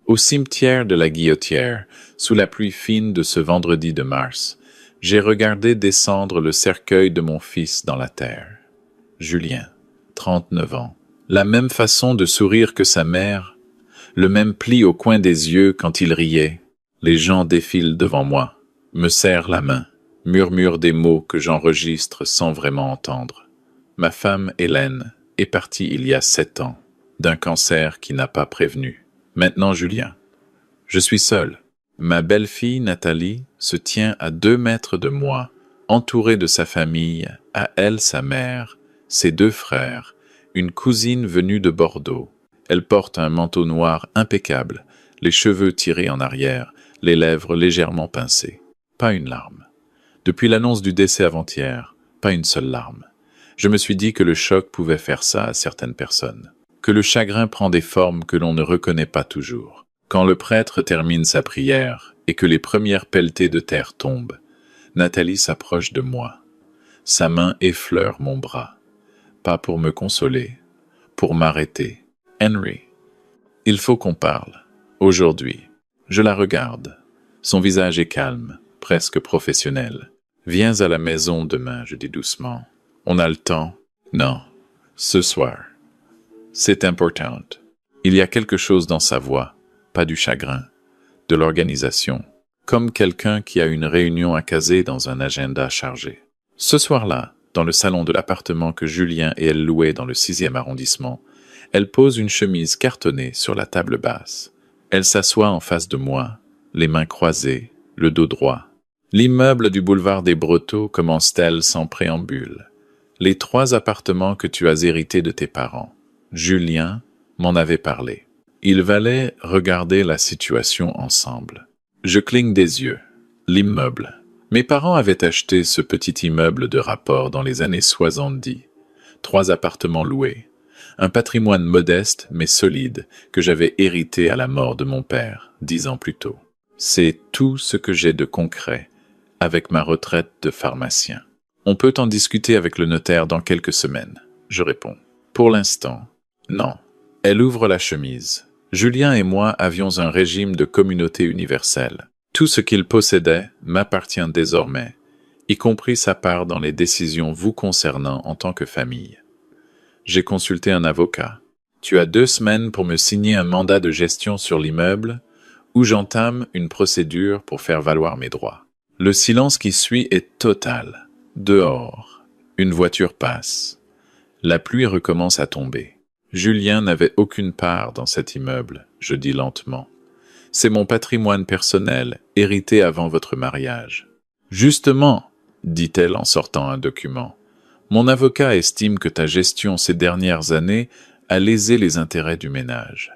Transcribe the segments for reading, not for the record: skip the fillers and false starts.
Au cimetière de la Guillotière, sous la pluie fine de ce vendredi de mars, j'ai regardé descendre le cercueil de mon fils dans la terre. Julien, 39 ans. La même façon de sourire que sa mère, le même pli au coin des yeux quand il riait. Les gens défilent devant moi, me serrent la main, murmurent des mots que j'enregistre sans vraiment entendre. Ma femme, Hélène, est partie il y a 7 ans, d'un cancer qui n'a pas prévenu. Maintenant, Julien. Je suis seul. Ma belle-fille, Nathalie, se tient à 2 mètres de moi, entourée de sa famille, à elle sa mère, ses 2 frères, une cousine venue de Bordeaux. Elle porte un manteau noir impeccable, les cheveux tirés en arrière, les lèvres légèrement pincées. Pas une larme. Depuis l'annonce du décès avant-hier, pas une seule larme. Je me suis dit que le choc pouvait faire ça à certaines personnes, que le chagrin prend des formes que l'on ne reconnaît pas toujours. Quand le prêtre termine sa prière et que les premières pelletées de terre tombent, Nathalie s'approche de moi. Sa main effleure mon bras. Pas pour me consoler, pour m'arrêter. Henry, il faut qu'on parle. Aujourd'hui. Je la regarde. Son visage est calme, presque professionnel. Viens à la maison demain, je dis doucement. On a le temps? Non. Ce soir. C'est important. Il y a quelque chose dans sa voix, pas du chagrin, de l'organisation, comme quelqu'un qui a une réunion à caser dans un agenda chargé. Ce soir-là, dans le salon de l'appartement que Julien et elle louaient dans le 6e arrondissement, elle pose une chemise cartonnée sur la table basse. Elle s'assoit en face de moi, les mains croisées, le dos droit. L'immeuble du boulevard des Brotteaux commence-t-elle sans préambule. Les 3 appartements que tu as hérités de tes parents. Julien m'en avait parlé. Il valait regarder la situation ensemble. Je cligne des yeux. L'immeuble. Mes parents avaient acheté ce petit immeuble de rapport dans les années 70. 3 appartements loués. Un patrimoine modeste mais solide que j'avais hérité à la mort de mon père, 10 ans plus tôt. C'est tout ce que j'ai de concret avec ma retraite de pharmacien. On peut en discuter avec le notaire dans quelques semaines, je réponds. Pour l'instant, non. Elle ouvre la chemise. Julien et moi avions un régime de communauté universelle. Tout ce qu'il possédait m'appartient désormais, y compris sa part dans les décisions vous concernant en tant que famille. J'ai consulté un avocat. Tu as 2 semaines pour me signer un mandat de gestion sur l'immeuble ou j'entame une procédure pour faire valoir mes droits. Le silence qui suit est total. Dehors, une voiture passe. La pluie recommence à tomber. Julien n'avait aucune part dans cet immeuble, je dis lentement. C'est mon patrimoine personnel, hérité avant votre mariage. Justement, dit-elle en sortant un document. Mon avocat estime que ta gestion ces dernières années a lésé les intérêts du ménage.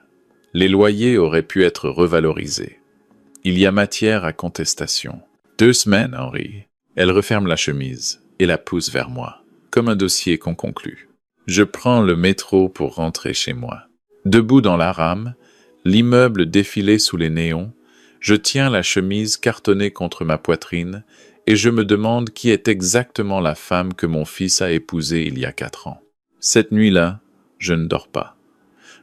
Les loyers auraient pu être revalorisés. Il y a matière à contestation. 2 semaines, Henri. Elle referme la chemise et la pousse vers moi, comme un dossier qu'on conclut. Je prends le métro pour rentrer chez moi. Debout dans la rame, l'immeuble défilé sous les néons, je tiens la chemise cartonnée contre ma poitrine et je me demande qui est exactement la femme que mon fils a épousée il y a 4 ans. Cette nuit-là, je ne dors pas.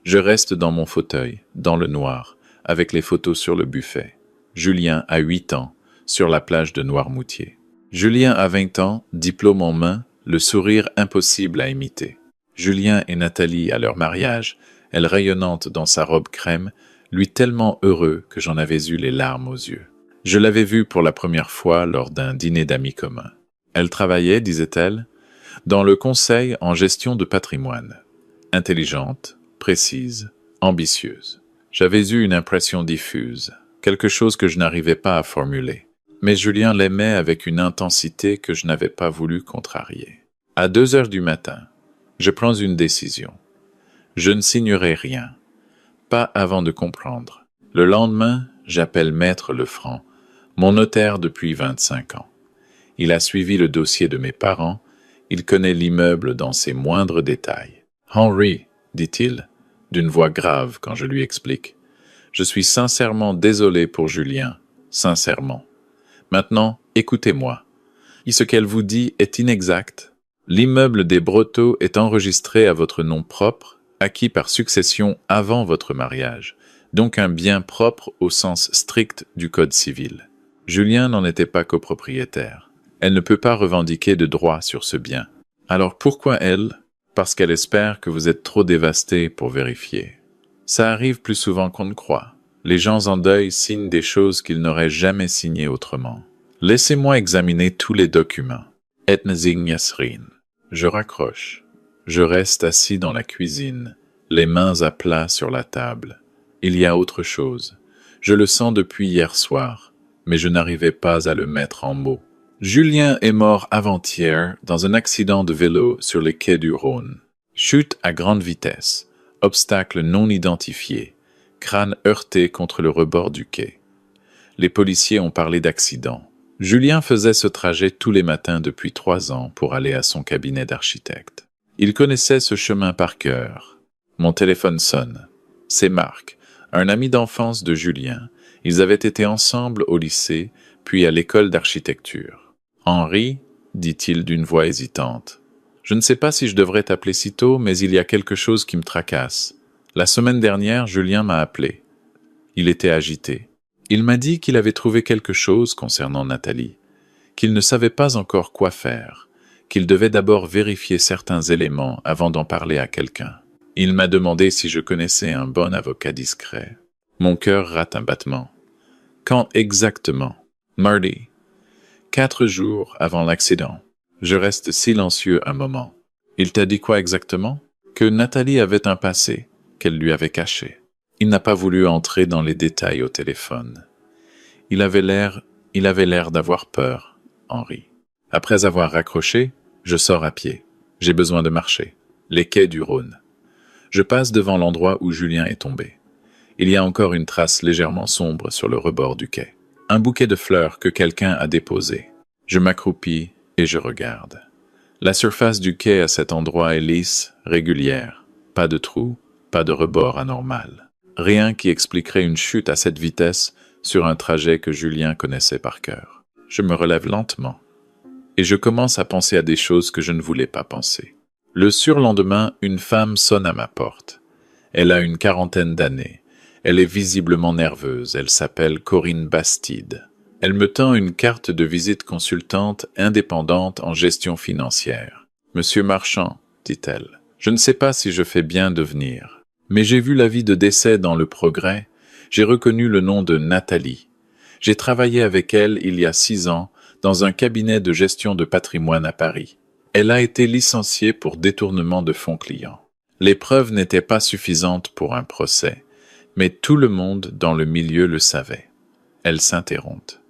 Je reste dans mon fauteuil, dans le noir, avec les photos sur le buffet. Julien a 8 ans, sur la plage de Noirmoutier. Julien a 20 ans, diplôme en main, le sourire impossible à imiter. Julien et Nathalie à leur mariage, elle rayonnante dans sa robe crème, lui tellement heureux que j'en avais eu les larmes aux yeux. Je l'avais vue pour la première fois lors d'un dîner d'amis communs. Elle travaillait, disait-elle, dans le conseil en gestion de patrimoine. Intelligente, précise, ambitieuse. J'avais eu une impression diffuse, quelque chose que je n'arrivais pas à formuler. Mais Julien l'aimait avec une intensité que je n'avais pas voulu contrarier. À 2 heures du matin, je prends une décision. Je ne signerai rien, pas avant de comprendre. Le lendemain, j'appelle Maître Lefranc, mon notaire depuis 25 ans. Il a suivi le dossier de mes parents, il connaît l'immeuble dans ses moindres détails. « Henry, dit-il, d'une voix grave quand je lui explique, je suis sincèrement désolé pour Julien, sincèrement. Maintenant, écoutez-moi. Ce qu'elle vous dit est inexact. L'immeuble des Brotteaux est enregistré à votre nom propre, acquis par succession avant votre mariage. donc un bien propre au sens strict du Code civil. Julien n'en était pas copropriétaire. Elle ne peut pas revendiquer de droit sur ce bien. Alors pourquoi elle? Parce qu'elle espère que vous êtes trop dévasté pour vérifier. Ça arrive plus souvent qu'on ne croit. Les gens en deuil signent des choses qu'ils n'auraient jamais signées autrement. Laissez-moi examiner tous les documents. Etnezing Yasrin. Je raccroche. Je reste assis dans la cuisine, les mains à plat sur la table. Il y a autre chose. Je le sens depuis hier soir, mais je n'arrivais pas à le mettre en mots. Julien est mort avant-hier dans un accident de vélo sur les quais du Rhône. Chute à grande vitesse, obstacle non identifié, crâne heurté contre le rebord du quai. Les policiers ont parlé d'accident. Julien faisait ce trajet tous les matins depuis 3 ans pour aller à son cabinet d'architecte. Il connaissait ce chemin par cœur. Mon téléphone sonne. C'est Marc, un ami d'enfance de Julien. Ils avaient été ensemble au lycée, puis à l'école d'architecture. « Henri » dit-il d'une voix hésitante. « Je ne sais pas si je devrais t'appeler si tôt, mais il y a quelque chose qui me tracasse. La semaine dernière, Julien m'a appelé. Il était agité. Il m'a dit qu'il avait trouvé quelque chose concernant Nathalie, qu'il ne savait pas encore quoi faire, qu'il devait d'abord vérifier certains éléments avant d'en parler à quelqu'un. Il m'a demandé si je connaissais un bon avocat discret. Mon cœur rate un battement. Quand exactement? Mardi. 4 jours avant l'accident. Je reste silencieux un moment. Il t'a dit quoi exactement? Que Nathalie avait un passé, qu'elle lui avait caché. Il n'a pas voulu entrer dans les détails au téléphone. Il avait l'air d'avoir peur, Henri. Après avoir raccroché, je sors à pied. J'ai besoin de marcher. Les quais du Rhône. Je passe devant l'endroit où Julien est tombé. Il y a encore une trace légèrement sombre sur le rebord du quai. Un bouquet de fleurs que quelqu'un a déposé. Je m'accroupis et je regarde. La surface du quai à cet endroit est lisse, régulière. Pas de trou, pas de rebord anormal. Rien qui expliquerait une chute à cette vitesse sur un trajet que Julien connaissait par cœur. Je me relève lentement et je commence à penser à des choses que je ne voulais pas penser. Le surlendemain, une femme sonne à ma porte. Elle a une 40aine d'années. Elle est visiblement nerveuse. Elle s'appelle Corinne Bastide. Elle me tend une carte de visite consultante indépendante en gestion financière. « Monsieur Marchand, dit-elle, je ne sais pas si je fais bien de venir. Mais j'ai vu l'avis de décès dans le Progrès, j'ai reconnu le nom de Nathalie. J'ai travaillé avec elle il y a 6 ans dans un cabinet de gestion de patrimoine à Paris. Elle a été licenciée pour détournement de fonds clients. Les preuves n'étaient pas suffisantes pour un procès, mais tout le monde dans le milieu le savait. Elle s'interrompt.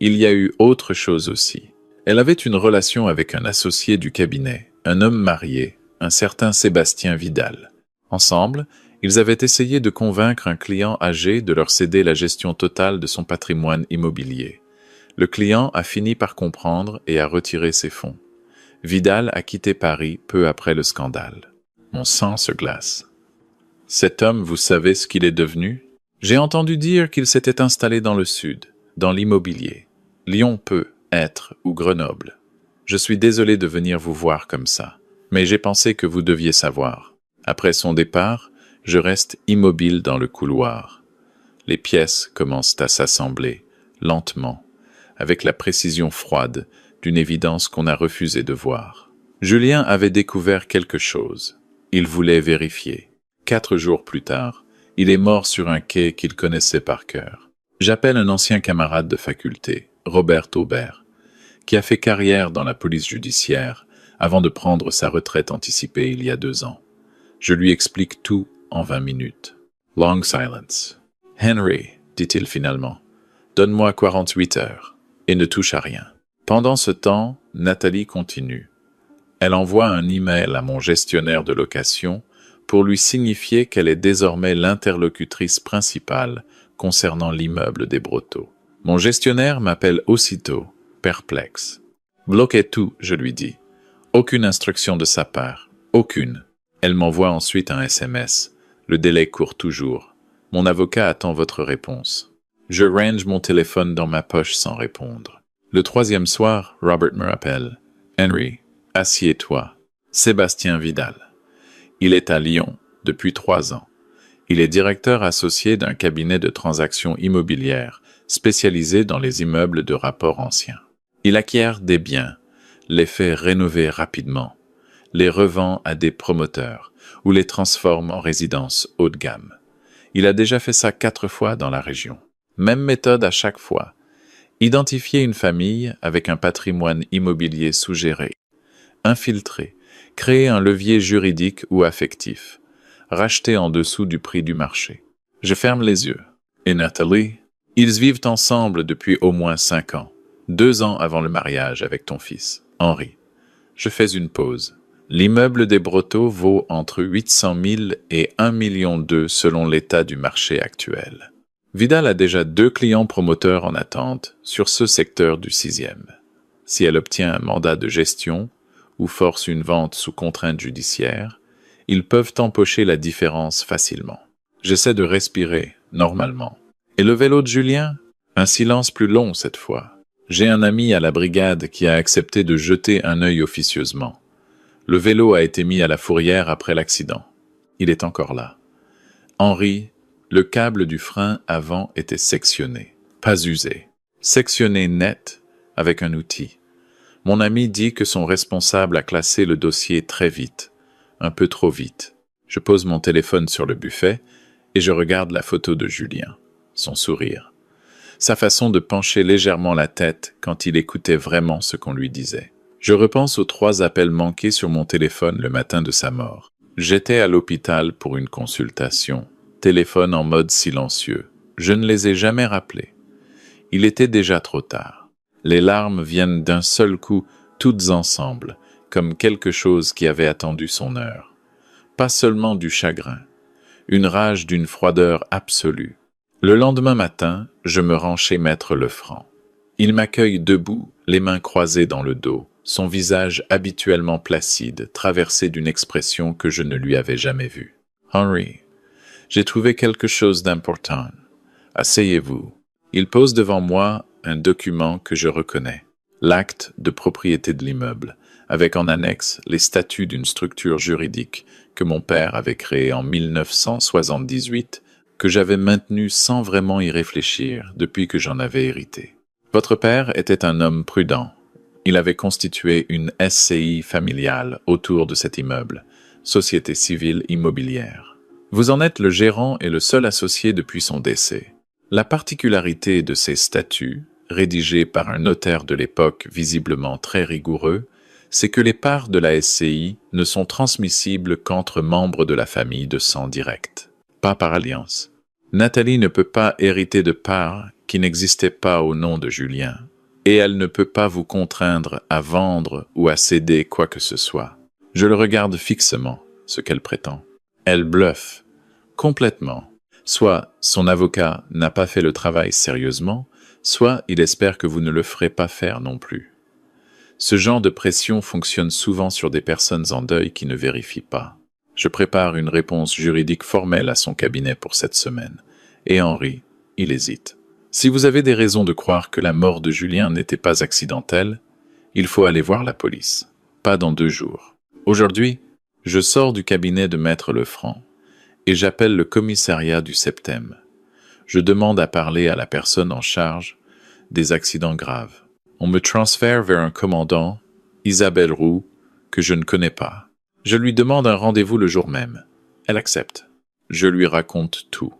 Il y a eu autre chose aussi. Elle avait une relation avec un associé du cabinet, un homme marié, un certain Sébastien Vidal. Ensemble, ils avaient essayé de convaincre un client âgé de leur céder la gestion totale de son patrimoine immobilier. Le client a fini par comprendre et a retiré ses fonds. Vidal a quitté Paris peu après le scandale. Mon sang se glace. Cet homme, vous savez ce qu'il est devenu? J'ai entendu dire qu'il s'était installé dans le sud, dans l'immobilier. Lyon peut être, ou Grenoble. Je suis désolé de venir vous voir comme ça, mais j'ai pensé que vous deviez savoir. Après son départ, je reste immobile dans le couloir. Les pièces commencent à s'assembler, lentement, avec la précision froide d'une évidence qu'on a refusé de voir. Julien avait découvert quelque chose. Il voulait vérifier. 4 jours plus tard, il est mort sur un quai qu'il connaissait par cœur. J'appelle un ancien camarade de faculté, Robert Aubert, qui a fait carrière dans la police judiciaire avant de prendre sa retraite anticipée il y a 2 ans. Je lui explique tout en 20 minutes. Long silence. « Henry, dit-il finalement, donne-moi 48 heures et ne touche à rien. » Pendant ce temps, Nathalie continue. Elle envoie un email à mon gestionnaire de location pour lui signifier qu'elle est désormais l'interlocutrice principale concernant l'immeuble des Brotteaux. Mon gestionnaire m'appelle aussitôt, perplexe. « Bloquez tout, je lui dis. Aucune instruction de sa part. Aucune. » Elle m'envoie ensuite un SMS. Le délai court toujours. Mon avocat attend votre réponse. Je range mon téléphone dans ma poche sans répondre. Le 3e soir, Robert me rappelle. Henry, assieds-toi. Sébastien Vidal. Il est à Lyon depuis 3 ans. Il est directeur associé d'un cabinet de transactions immobilières spécialisé dans les immeubles de rapport anciens. Il acquiert des biens, les fait rénover rapidement, les revend à des promoteurs ou les transforme en résidences haut de gamme. Il a déjà fait ça 4 fois dans la région. Même méthode à chaque fois. Identifier une famille avec un patrimoine immobilier sous-géré. Infiltrer. Créer un levier juridique ou affectif. Racheter en dessous du prix du marché. Je ferme les yeux. Et Nathalie? Ils vivent ensemble depuis au moins 5 ans. 2 ans avant le mariage avec ton fils, Henri. Je fais une pause. L'immeuble des Brotteaux vaut entre 800 000 et 1,2 million selon l'état du marché actuel. Vidal a déjà 2 clients promoteurs en attente sur ce secteur du 6e. Si elle obtient un mandat de gestion ou force une vente sous contrainte judiciaire, ils peuvent empocher la différence facilement. J'essaie de respirer, normalement. Et le vélo de Julien? Un silence plus long cette fois. J'ai un ami à la brigade qui a accepté de jeter un œil officieusement. Le vélo a été mis à la fourrière après l'accident. Il est encore là. Henri, le câble du frein avant était sectionné, pas usé. Sectionné net, avec un outil. Mon ami dit que son responsable a classé le dossier très vite, un peu trop vite. Je pose mon téléphone sur le buffet et je regarde la photo de Julien, son sourire. Sa façon de pencher légèrement la tête quand il écoutait vraiment ce qu'on lui disait. Je repense aux 3 appels manqués sur mon téléphone le matin de sa mort. J'étais à l'hôpital pour une consultation, téléphone en mode silencieux. Je ne les ai jamais rappelés. Il était déjà trop tard. Les larmes viennent d'un seul coup, toutes ensemble, comme quelque chose qui avait attendu son heure. Pas seulement du chagrin, une rage d'une froideur absolue. Le lendemain matin, je me rends chez Maître Lefranc. Il m'accueille debout, les mains croisées dans le dos, son visage habituellement placide, traversé d'une expression que je ne lui avais jamais vue. « Henri, j'ai trouvé quelque chose d'important. Asseyez-vous. » Il pose devant moi un document que je reconnais, l'acte de propriété de l'immeuble, avec en annexe les statuts d'une structure juridique que mon père avait créée en 1978, que j'avais maintenue sans vraiment y réfléchir depuis que j'en avais hérité. Votre père était un homme prudent. Il avait constitué une SCI familiale autour de cet immeuble, Société civile immobilière. Vous en êtes le gérant et le seul associé depuis son décès. La particularité de ces statuts, rédigés par un notaire de l'époque visiblement très rigoureux, c'est que les parts de la SCI ne sont transmissibles qu'entre membres de la famille de sang direct, pas par alliance. Nathalie ne peut pas hériter de parts qui n'existaient pas au nom de Julien, et elle ne peut pas vous contraindre à vendre ou à céder quoi que ce soit. Je le regarde fixement, ce qu'elle prétend. Elle bluffe, complètement. Soit son avocat n'a pas fait le travail sérieusement, soit il espère que vous ne le ferez pas faire non plus. Ce genre de pression fonctionne souvent sur des personnes en deuil qui ne vérifient pas. Je prépare une réponse juridique formelle à son cabinet pour cette semaine. Et Henri, il hésite. Si vous avez des raisons de croire que la mort de Julien n'était pas accidentelle, il faut aller voir la police. Pas dans 2 jours. Aujourd'hui, je sors du cabinet de Maître Lefranc et j'appelle le commissariat du Septem. Je demande à parler à la personne en charge des accidents graves. On me transfère vers un commandant, Isabelle Roux, que je ne connais pas. Je lui demande un rendez-vous le jour même. Elle accepte. Je lui raconte tout.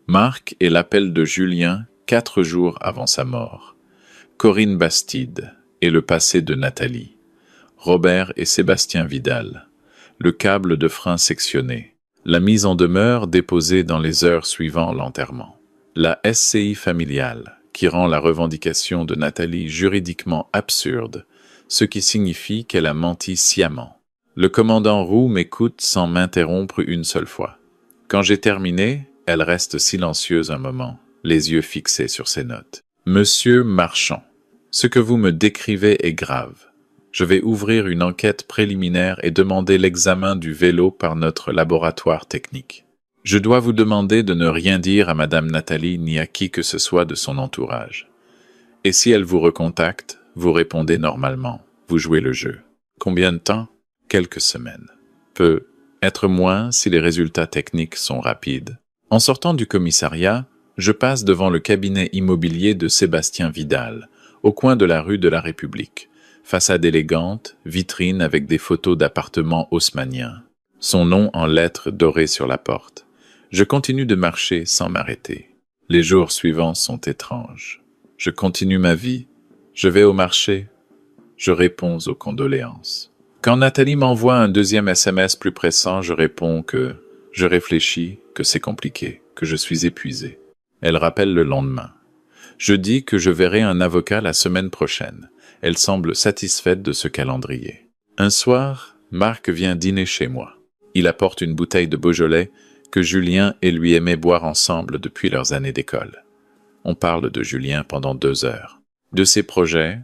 Marc et l'appel de Julien 4 jours avant sa mort. Corinne Bastide et le passé de Nathalie. Robert et Sébastien Vidal. Le câble de frein sectionné. La mise en demeure déposée dans les heures suivant l'enterrement. La SCI familiale, qui rend la revendication de Nathalie juridiquement absurde, ce qui signifie qu'elle a menti sciemment. Le commandant Roux m'écoute sans m'interrompre une seule fois. Quand j'ai terminé, elle reste silencieuse un moment, les yeux fixés sur ses notes. « Monsieur Marchand, ce que vous me décrivez est grave. Je vais ouvrir une enquête préliminaire et demander l'examen du vélo par notre laboratoire technique. Je dois vous demander de ne rien dire à Madame Nathalie ni à qui que ce soit de son entourage. Et si elle vous recontacte, vous répondez normalement. Vous jouez le jeu. Combien de temps? Quelques semaines. Peu. être moins si les résultats techniques sont rapides. En sortant du commissariat, je passe devant le cabinet immobilier de Sébastien Vidal, au coin de la rue de la République. Façade élégante, vitrine avec des photos d'appartements haussmanniens. Son nom en lettres dorées sur la porte. Je continue de marcher sans m'arrêter. Les jours suivants sont étranges. Je continue ma vie. Je vais au marché. Je réponds aux condoléances. Quand Nathalie m'envoie un deuxième SMS plus pressant, je réponds que je réfléchis, que c'est compliqué, que je suis épuisé. Elle rappelle le lendemain. Je dis que je verrai un avocat la semaine prochaine. Elle semble satisfaite de ce calendrier. Un soir, Marc vient dîner chez moi. Il apporte une bouteille de Beaujolais que Julien et lui aimaient boire ensemble depuis leurs années d'école. On parle de Julien pendant 2 heures. De ses projets,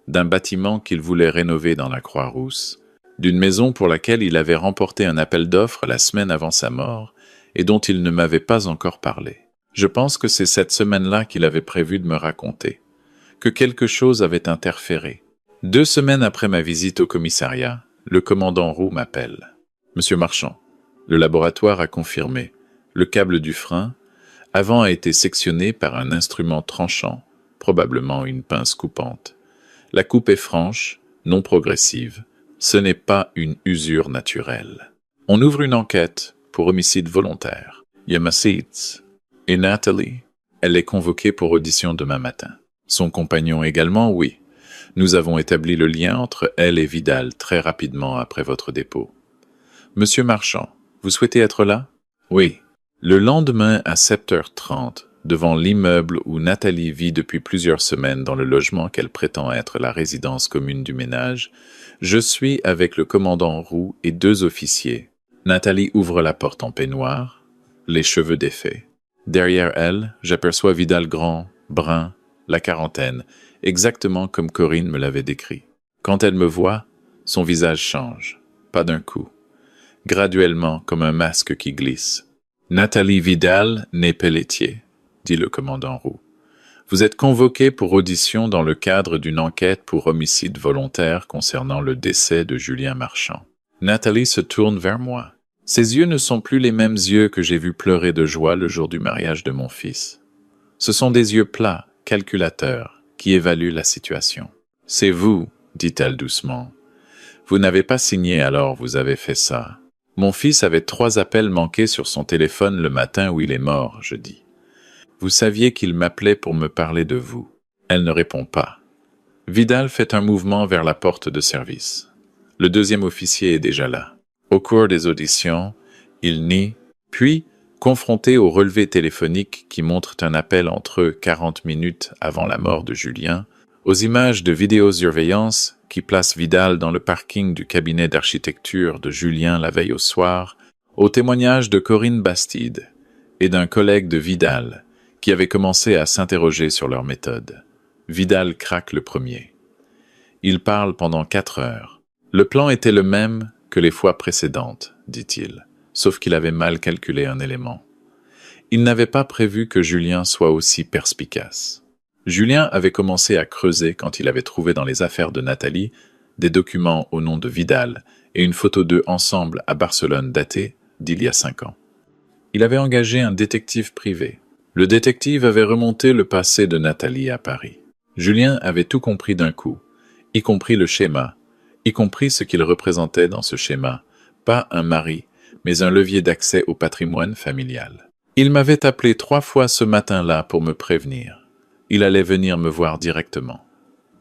d'un bâtiment qu'il voulait rénover dans la Croix-Rousse, d'une maison pour laquelle il avait remporté un appel d'offres la semaine avant sa mort et dont il ne m'avait pas encore parlé. Je pense que c'est cette semaine-là qu'il avait prévu de me raconter, que quelque chose avait interféré. 2 semaines après ma visite au commissariat, le commandant Roux m'appelle. « Monsieur Marchand, le laboratoire a confirmé. Le câble du frein avant a été sectionné par un instrument tranchant, probablement une pince coupante. La coupe est franche, non progressive. Ce n'est pas une usure naturelle. On ouvre une enquête pour homicide volontaire. Yamaseets et Nathalie, elle est convoquée pour audition demain matin. Son compagnon également, oui. Nous avons établi le lien entre elle et Vidal très rapidement après votre dépôt. Monsieur Marchand, vous souhaitez être là? Oui. Le lendemain à 7h30, devant l'immeuble où Nathalie vit depuis plusieurs semaines dans le logement qu'elle prétend être la résidence commune du ménage, je suis avec le commandant Roux et 2 officiers. Nathalie ouvre la porte en peignoir, les cheveux défaits. Derrière elle, j'aperçois Vidal grand, brun, la quarantaine, exactement comme Corinne me l'avait décrit. Quand elle me voit, son visage change, pas d'un coup, graduellement comme un masque qui glisse. « Nathalie Vidal, née Pelletier », dit le commandant Roux. « Vous êtes convoqué pour audition dans le cadre d'une enquête pour homicide volontaire concernant le décès de Julien Marchand. » Nathalie se tourne vers moi. Ses yeux ne sont plus les mêmes yeux que j'ai vus pleurer de joie le jour du mariage de mon fils. Ce sont des yeux plats, calculateurs, qui évaluent la situation. « C'est vous, dit-elle doucement. Vous n'avez pas signé alors vous avez fait ça. Mon fils avait 3 appels manqués sur son téléphone le matin où il est mort, je dis. Vous saviez qu'il m'appelait pour me parler de vous. Elle ne répond pas. Vidal fait un mouvement vers la porte de service. Le 2e officier est déjà là. Au cours des auditions, il nie, puis, confronté au relevé téléphonique qui montre un appel entre eux 40 minutes avant la mort de Julien, aux images de vidéosurveillance qui placent Vidal dans le parking du cabinet d'architecture de Julien la veille au soir, au témoignage de Corinne Bastide et d'un collègue de Vidal qui avait commencé à s'interroger sur leur méthode. Vidal craque le premier. Il parle pendant 4 heures. Le plan était le même que les fois précédentes, dit-il, sauf qu'il avait mal calculé un élément. Il n'avait pas prévu que Julien soit aussi perspicace. Julien avait commencé à creuser quand il avait trouvé dans les affaires de Nathalie des documents au nom de Vidal et une photo d'eux ensemble à Barcelone datée d'il y a 5 ans. Il avait engagé un détective privé. Le détective avait remonté le passé de Nathalie à Paris. Julien avait tout compris d'un coup, y compris le schéma, y compris ce qu'il représentait dans ce schéma, pas un mari, mais un levier d'accès au patrimoine familial. Il m'avait appelé 3 fois ce matin-là pour me prévenir. Il allait venir me voir directement.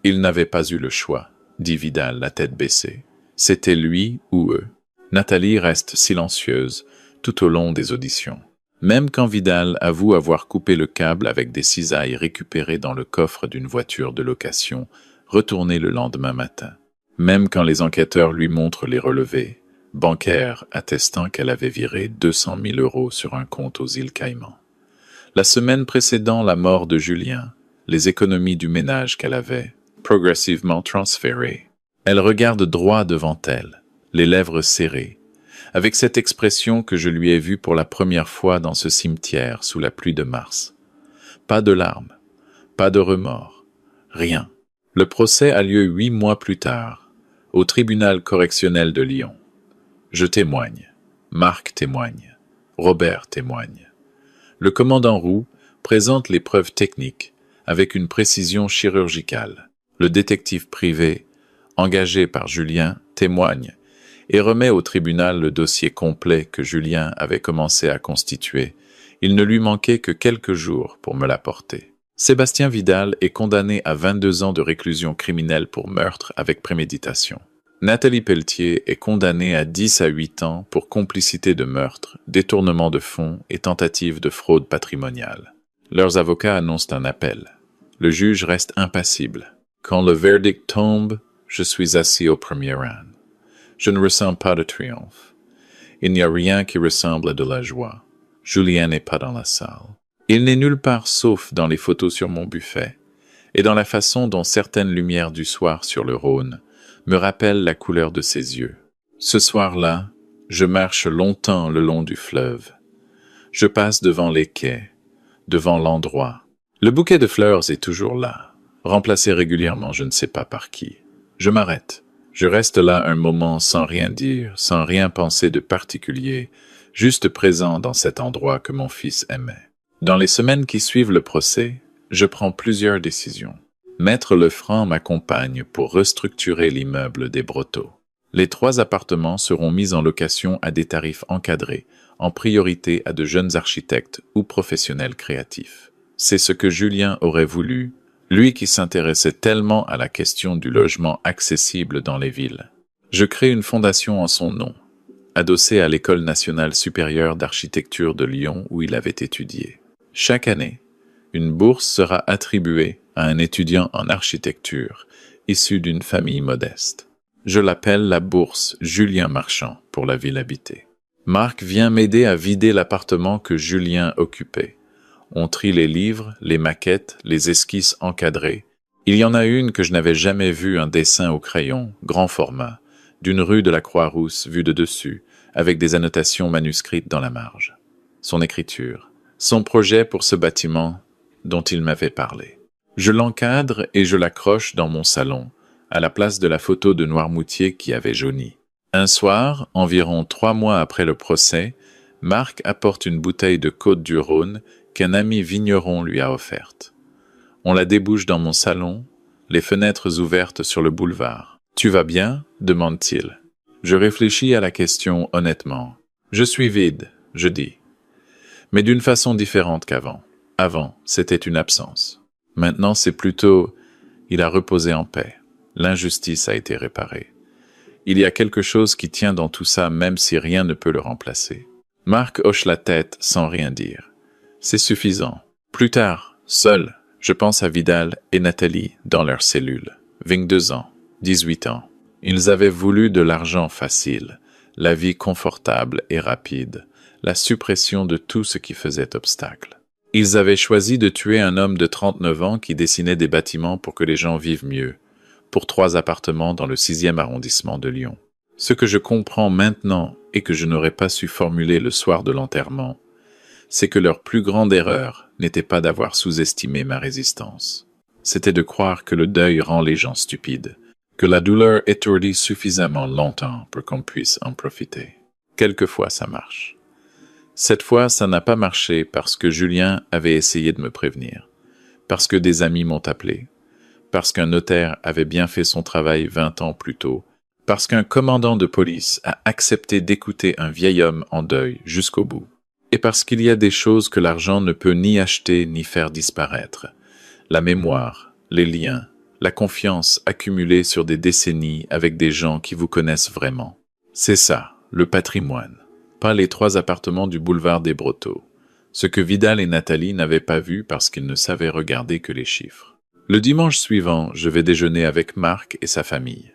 Il n'avait pas eu le choix, dit Vidal, la tête baissée. C'était lui ou eux. Nathalie reste silencieuse tout au long des auditions. Même quand Vidal avoue avoir coupé le câble avec des cisailles récupérées dans le coffre d'une voiture de location, retournée le lendemain matin. Même quand les enquêteurs lui montrent les relevés, bancaires attestant qu'elle avait viré 200 000 € sur un compte aux îles Caïmans. La semaine précédant la mort de Julien, les économies du ménage qu'elle avait, progressivement transférées. Elle regarde droit devant elle, les lèvres serrées, avec cette expression que je lui ai vue pour la première fois dans ce cimetière sous la pluie de mars. Pas de larmes, pas de remords, rien. Le procès a lieu 8 mois plus tard, au tribunal correctionnel de Lyon. Je témoigne. Marc témoigne. Robert témoigne. Le commandant Roux présente les preuves techniques avec une précision chirurgicale. Le détective privé, engagé par Julien, témoigne et remet au tribunal le dossier complet que Julien avait commencé à constituer. Il ne lui manquait que quelques jours pour me l'apporter. Sébastien Vidal est condamné à 22 ans de réclusion criminelle pour meurtre avec préméditation. Nathalie Pelletier est condamnée à 10 à 8 ans pour complicité de meurtre, détournement de fonds et tentative de fraude patrimoniale. Leurs avocats annoncent un appel. Le juge reste impassible. Quand le verdict tombe, je suis assis au premier rang. Je ne ressens pas de triomphe. Il n'y a rien qui ressemble à de la joie. Julien n'est pas dans la salle. Il n'est nulle part sauf dans les photos sur mon buffet et dans la façon dont certaines lumières du soir sur le Rhône me rappellent la couleur de ses yeux. Ce soir-là, je marche longtemps le long du fleuve. Je passe devant les quais, devant l'endroit. Le bouquet de fleurs est toujours là, remplacé régulièrement je ne sais pas par qui. Je m'arrête. Je reste là un moment sans rien dire, sans rien penser de particulier, juste présent dans cet endroit que mon fils aimait. Dans les semaines qui suivent le procès, je prends plusieurs décisions. Maître Lefranc m'accompagne pour restructurer l'immeuble des Brotteaux. Les 3 appartements seront mis en location à des tarifs encadrés, en priorité à de jeunes architectes ou professionnels créatifs. C'est ce que Julien aurait voulu, lui qui s'intéressait tellement à la question du logement accessible dans les villes. Je crée une fondation en son nom, adossée à l'École nationale supérieure d'architecture de Lyon où il avait étudié. Chaque année, une bourse sera attribuée à un étudiant en architecture issu d'une famille modeste. Je l'appelle la bourse Julien Marchand pour la ville habitée. Marc vient m'aider à vider l'appartement que Julien occupait. On trie les livres, les maquettes, les esquisses encadrées. Il y en a une que je n'avais jamais vue, un dessin au crayon, grand format, d'une rue de la Croix-Rousse vue de dessus, avec des annotations manuscrites dans la marge. Son écriture, son projet pour ce bâtiment dont il m'avait parlé. Je l'encadre et je l'accroche dans mon salon, à la place de la photo de Noirmoutier qui avait jauni. Un soir, environ 3 mois après le procès, Marc apporte une bouteille de Côte-du-Rhône qu'un ami vigneron lui a offerte. On la débouche dans mon salon, les fenêtres ouvertes sur le boulevard. « Tu vas bien ?» demande-t-il. Je réfléchis à la question honnêtement. Je suis vide, je dis. Mais d'une façon différente qu'avant. Avant, c'était une absence. Maintenant, c'est plutôt « il a reposé en paix. L'injustice a été réparée. » Il y a quelque chose qui tient dans tout ça même si rien ne peut le remplacer. Marc hoche la tête sans rien dire. C'est suffisant. Plus tard, seul, je pense à Vidal et Nathalie dans leur cellule. 22 ans, 18 ans. Ils avaient voulu de l'argent facile, la vie confortable et rapide, la suppression de tout ce qui faisait obstacle. Ils avaient choisi de tuer un homme de 39 ans qui dessinait des bâtiments pour que les gens vivent mieux, pour 3 appartements dans le 6e arrondissement de Lyon. Ce que je comprends maintenant et que je n'aurais pas su formuler le soir de l'enterrement, c'est que leur plus grande erreur n'était pas d'avoir sous-estimé ma résistance. C'était de croire que le deuil rend les gens stupides, que la douleur étourdit suffisamment longtemps pour qu'on puisse en profiter. Quelquefois ça marche. Cette fois, ça n'a pas marché parce que Julien avait essayé de me prévenir, parce que des amis m'ont appelé, parce qu'un notaire avait bien fait son travail 20 ans plus tôt, parce qu'un commandant de police a accepté d'écouter un vieil homme en deuil jusqu'au bout, et parce qu'il y a des choses que l'argent ne peut ni acheter ni faire disparaître. La mémoire, les liens, la confiance accumulée sur des décennies avec des gens qui vous connaissent vraiment. C'est ça, le patrimoine. Pas les 3 appartements du boulevard des Brotteaux. Ce que Vidal et Nathalie n'avaient pas vu parce qu'ils ne savaient regarder que les chiffres. Le dimanche suivant, je vais déjeuner avec Marc et sa famille.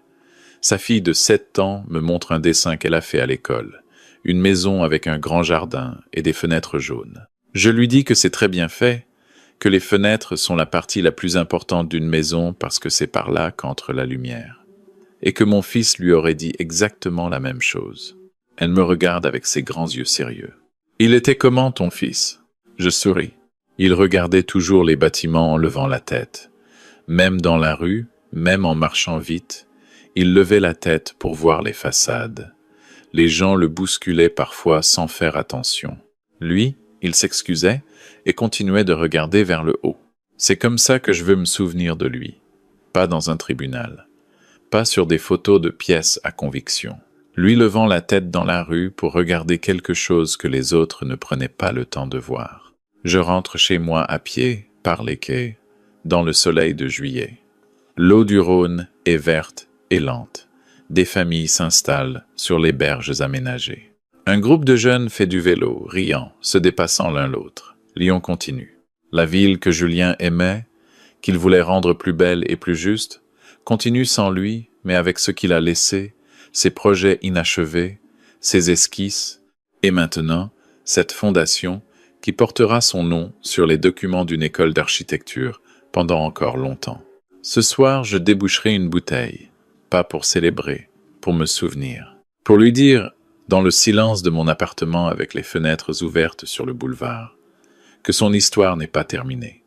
Sa fille de 7 ans me montre un dessin qu'elle a fait à l'école. Une maison avec un grand jardin et des fenêtres jaunes. Je lui dis que c'est très bien fait, que les fenêtres sont la partie la plus importante d'une maison parce que c'est par là qu'entre la lumière. Et que mon fils lui aurait dit exactement la même chose. Elle me regarde avec ses grands yeux sérieux. « Il était comment ton fils ?» Je souris. Il regardait toujours les bâtiments en levant la tête. Même dans la rue, même en marchant vite, il levait la tête pour voir les façades. Les gens le bousculaient parfois sans faire attention. Lui, il s'excusait et continuait de regarder vers le haut. C'est comme ça que je veux me souvenir de lui. Pas dans un tribunal. Pas sur des photos de pièces à conviction. Lui levant la tête dans la rue pour regarder quelque chose que les autres ne prenaient pas le temps de voir. Je rentre chez moi à pied, par les quais, dans le soleil de juillet. L'eau du Rhône est verte et lente. Des familles s'installent sur les berges aménagées. Un groupe de jeunes fait du vélo, riant, se dépassant l'un l'autre. Lyon continue. La ville que Julien aimait, qu'il voulait rendre plus belle et plus juste, continue sans lui, mais avec ce qu'il a laissé, ses projets inachevés, ses esquisses, et maintenant, cette fondation qui portera son nom sur les documents d'une école d'architecture pendant encore longtemps. Ce soir, je déboucherai une bouteille, pas pour célébrer, pour me souvenir. Pour lui dire, dans le silence de mon appartement avec les fenêtres ouvertes sur le boulevard, que son histoire n'est pas terminée,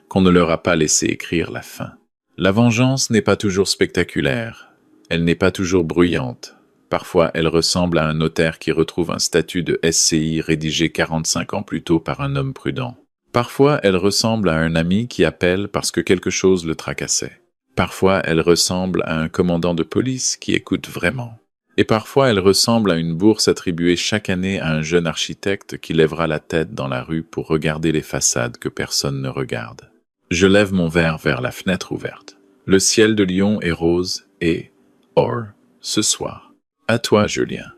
qu'on ne leur a pas laissé écrire la fin. La vengeance n'est pas toujours spectaculaire, elle n'est pas toujours bruyante. Parfois, elle ressemble à un notaire qui retrouve un statut de SCI rédigé 45 ans plus tôt par un homme prudent. Parfois, elle ressemble à un ami qui appelle parce que quelque chose le tracassait. Parfois, elle ressemble à un commandant de police qui écoute vraiment. Et parfois, elle ressemble à une bourse attribuée chaque année à un jeune architecte qui lèvera la tête dans la rue pour regarder les façades que personne ne regarde. Je lève mon verre vers la fenêtre ouverte. Le ciel de Lyon est rose et or ce soir. À toi, Julien.